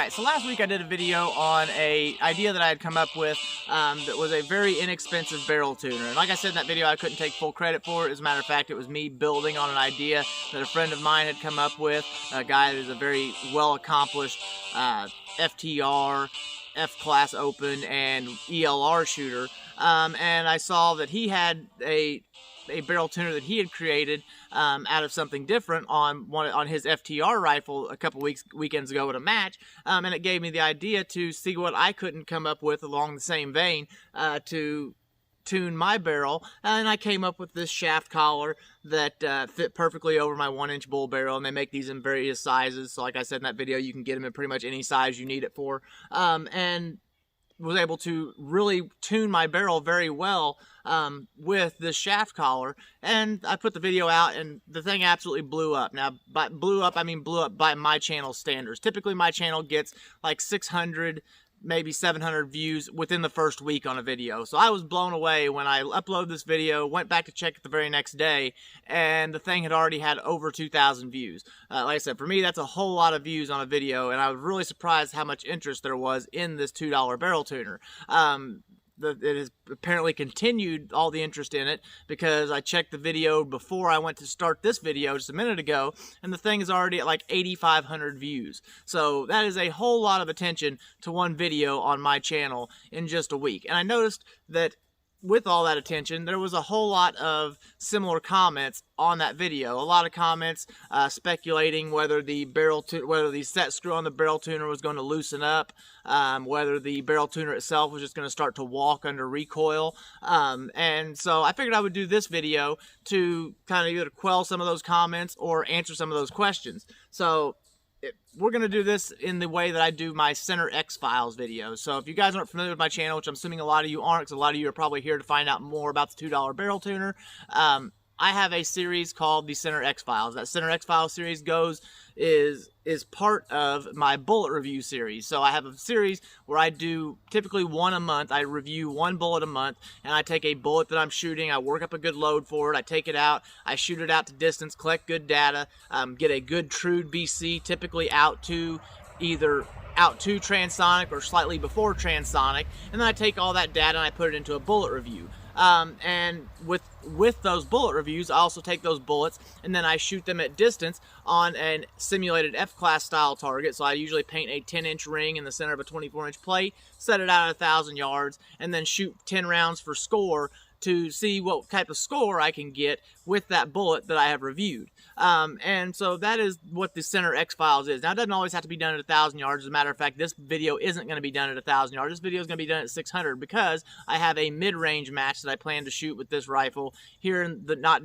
Alright, so last week I did a video on an idea that I had come up with that was a very inexpensive barrel tuner. And like I said in that video, I couldn't take full credit for it. As a matter of fact, it was me building on an idea that a friend of mine had come up with, a guy that is a very well-accomplished FTR, F-Class Open, and ELR shooter. And I saw that he had a barrel tuner that he had created out of something different on his FTR rifle a couple weekends ago at a match, and it gave me the idea to see what I couldn't come up with along the same vein to tune my barrel, and I came up with this shaft collar that fit perfectly over my 1-inch bull barrel, and they make these in various sizes. So like I said in that video, you can get them in pretty much any size you need it for, and was able to really tune my barrel very well with this shaft collar. And I put the video out, and the thing absolutely blew up. Now, by blew up, I mean blew up by my channel standards. Typically, my channel gets like 600, maybe 700 views within the first week on a video. So I was blown away when I uploaded this video, went back to check it the very next day, and the thing had already had over 2,000 views. Like I said, for me, that's a whole lot of views on a video, and I was really surprised how much interest there was in this $2 barrel tuner. It has apparently continued all the interest in it, because I checked the video before I went to start this video just a minute ago, and the thing is already at like 8,500 views. So that is a whole lot of attention to one video on my channel in just a week. And I noticed that with all that attention, there was a whole lot of similar comments on that video. A lot of comments speculating whether the set screw on the barrel tuner was going to loosen up, whether the barrel tuner itself was just going to start to walk under recoil. And so I figured I would do this video to kind of either quell some of those comments or answer some of those questions. So we're going to do this in the way that I do my Center X-Files videos. So if you guys aren't familiar with my channel, which I'm assuming a lot of you aren't, because a lot of you are probably here to find out more about the $2 barrel tuner, I have a series called the Center X-Files. That Center X-Files series is part of my bullet review series. So I have a series where I do typically one a month. I review one bullet a month, and I take a bullet that I'm shooting, I work up a good load for it, I take it out, I shoot it out to distance, collect good data, get a good true BC, typically out to transonic or slightly before transonic, and then I take all that data and I put it into a bullet review. And with those bullet reviews, I also take those bullets and then I shoot them at distance on a simulated F-Class style target. So I usually paint a 10-inch ring in the center of a 24-inch plate, set it out at 1,000 yards, and then shoot 10 rounds for score to see what type of score I can get with that bullet that I have reviewed. And so that is what the Center X-Files is. Now, it doesn't always have to be done at 1,000 yards. As a matter of fact, this video isn't going to be done at 1,000 yards. This video is going to be done at 600, because I have a mid-range match that I plan to shoot with this rifle here in the, not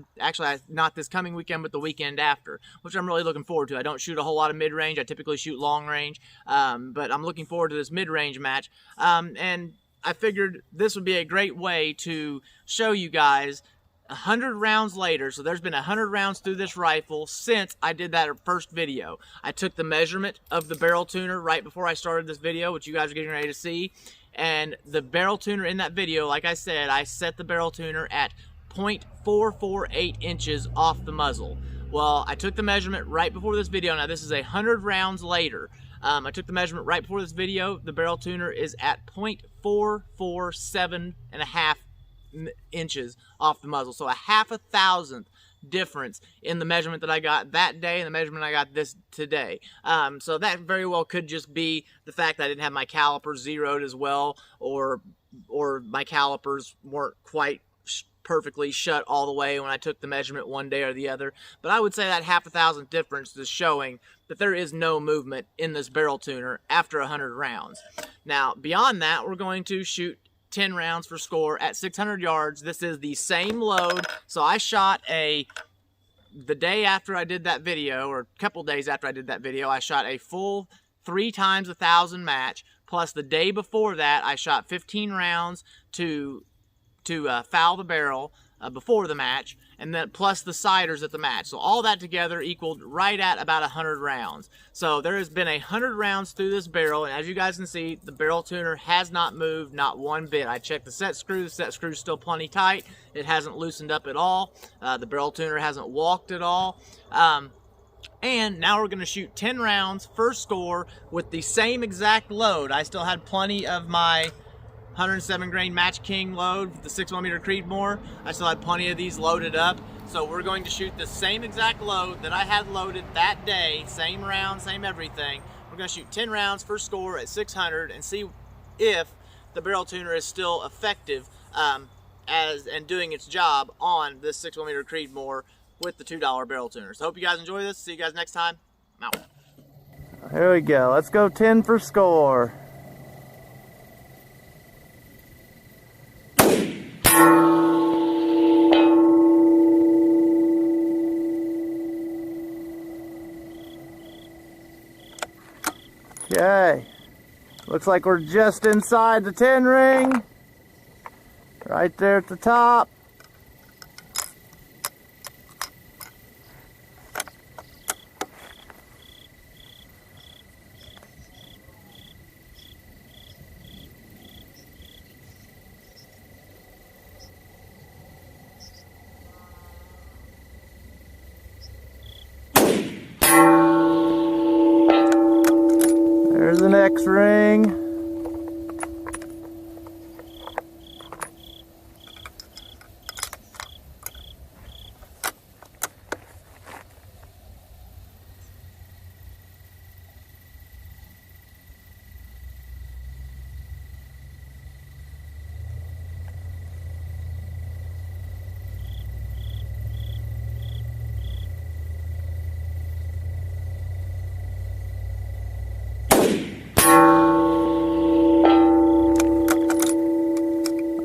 this coming weekend, but the weekend after, which I'm really looking forward to. I don't shoot a whole lot of mid-range. I typically shoot long-range, but I'm looking forward to this mid-range match. And I figured this would be a great way to show you guys 100 rounds later. So there's been 100 rounds through this rifle since I did that first video. I took the measurement of the barrel tuner right before I started this video, which you guys are getting ready to see. And the barrel tuner in that video, like I said, I set the barrel tuner at 0.448 inches off the muzzle. Well, I took the measurement right before this video. Now, this is 100 rounds later. I took the measurement right before this video. The barrel tuner is at 0.447.5 inches off the muzzle. So a 1/1000th difference in the measurement that I got that day and the measurement I got today. So that very well could just be the fact that I didn't have my calipers zeroed as well, or my calipers weren't quite perfectly shut all the way when I took the measurement one day or the other. But I would say that 1/1000th difference is showing that there is no movement in this barrel tuner after 100 rounds. Now, beyond that, we're going to shoot 10 rounds for score at 600 yards. This is the same load. So I shot the day after I did that video, or a couple days after I did that video, I shot a full 3 times 1,000 match. Plus the day before that, I shot 15 rounds to foul the barrel before the match, and then plus the siders at the match. So all that together equaled right at about 100 rounds. So there has been 100 rounds through this barrel, and as you guys can see, the barrel tuner has not moved, not one bit. I checked the set screw. The set screw is still plenty tight. It hasn't loosened up at all. The barrel tuner hasn't walked at all. And now we're going to shoot 10 rounds, first score, with the same exact load. I still had plenty of my 107 grain Match King load with the 6mm Creedmoor. I still had plenty of these loaded up. So we're going to shoot the same exact load that I had loaded that day, same round, same everything. We're going to shoot 10 rounds, first score at 600, and see if the barrel tuner is still effective and doing its job on this 6mm Creedmoor with the $2 barrel tuner. So hope you guys enjoy this. See you guys next time. I'm out. Here we go. Let's go 10 for score. Okay. Looks like we're just inside the 10 ring. Right there at the top. There's the next ring.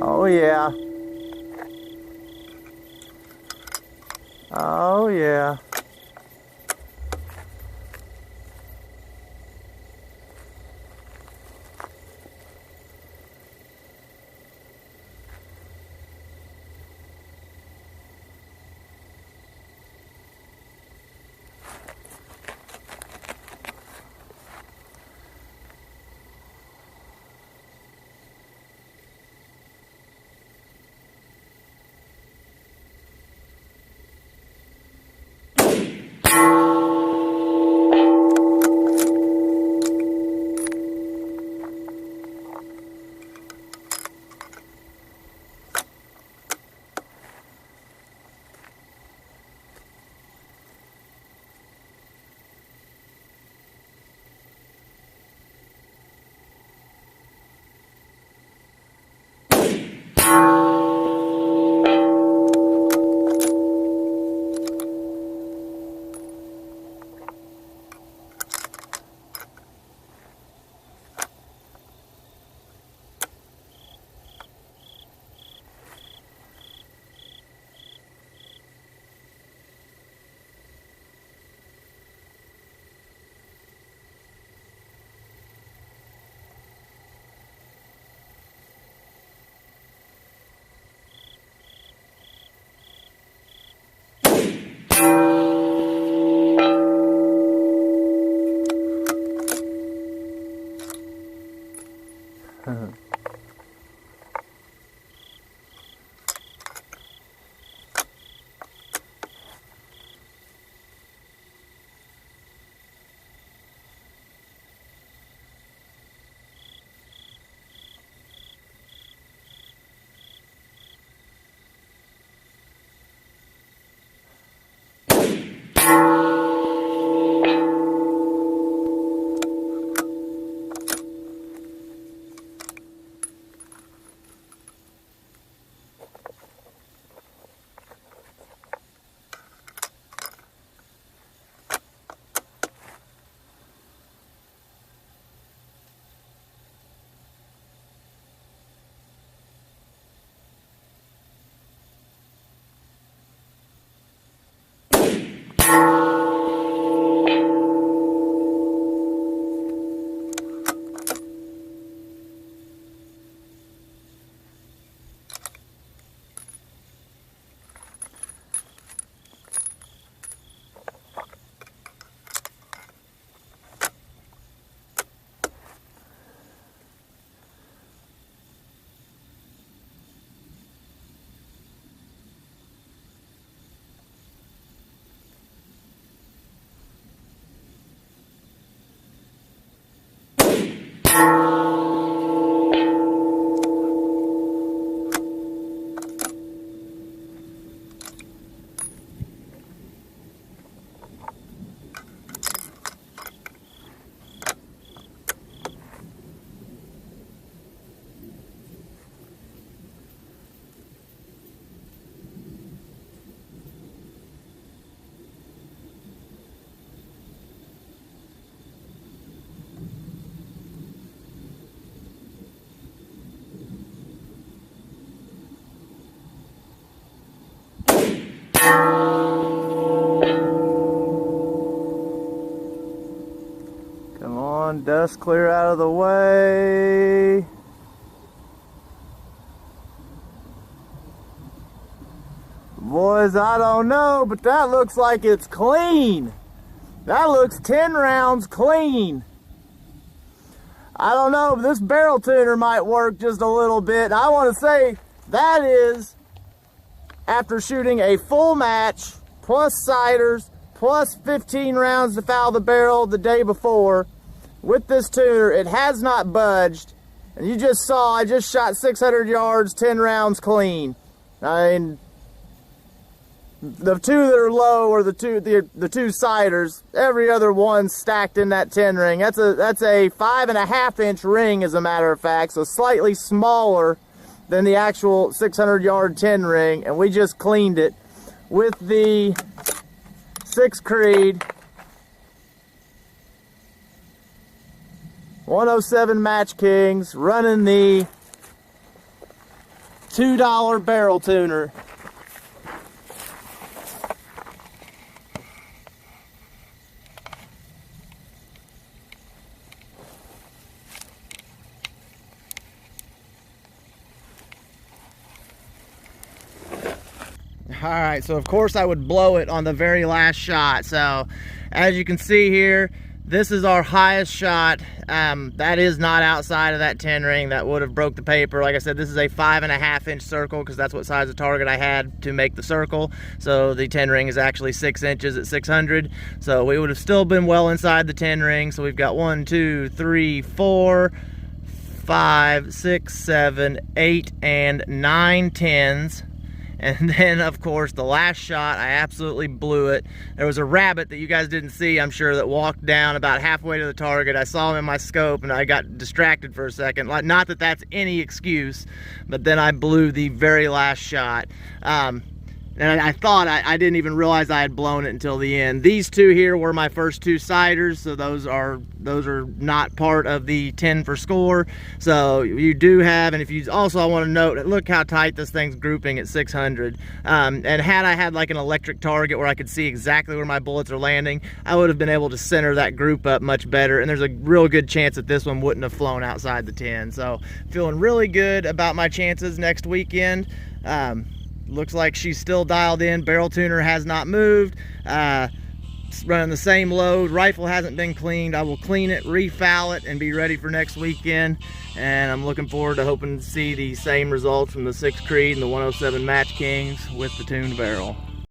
Oh yeah. Oh yeah. Just clear out of the way. Boys, I don't know, but that looks like it's clean. That looks 10 rounds clean. I don't know, but this barrel tuner might work just a little bit. And I want to say that is after shooting a full match, plus ciders, plus 15 rounds to foul the barrel the day before. With this tuner, it has not budged. And you just saw, I just shot 600 yards, 10 rounds clean. I mean, the two that are low are the two ciders. Every other one stacked in that 10 ring. That's a 5.5 inch ring, as a matter of fact, so slightly smaller than the actual 600 yard 10 ring. And we just cleaned it with the 6 Creed 107 Match Kings, running the $2 barrel tuner. Alright, so of course I would blow it on the very last shot. So as you can see here, this is our highest shot. That is not outside of that 10 ring. That would have broke the paper. Like I said, this is a 5.5 inch circle because that's what size of target I had to make the circle. So the 10 ring is actually 6 inches at 600. So we would have still been well inside the 10 ring. So we've got 1, 2, 3, 4, 5, 6, 7, 8, and 9 10s. And then, of course, the last shot, I absolutely blew it. There was a rabbit that you guys didn't see, I'm sure, that walked down about halfway to the target. I saw him in my scope, and I got distracted for a second. Not that that's any excuse, but then I blew the very last shot. And I thought I didn't even realize I had blown it until the end. These two here were my first 2 ciders, so those are not part of the 10 for score. So you do have, and if you also, I want to note, look how tight this thing's grouping at 600. And had I had like an electric target where I could see exactly where my bullets are landing, I would have been able to center that group up much better. And there's a real good chance that this one wouldn't have flown outside the 10. So feeling really good about my chances next weekend. Looks like she's still dialed in. Barrel tuner has not moved. Running the same load. Rifle hasn't been cleaned. I will clean it, refoul it, and be ready for next weekend. And I'm looking forward to hoping to see the same results from the 6 Creed and the 107 Match Kings with the tuned barrel.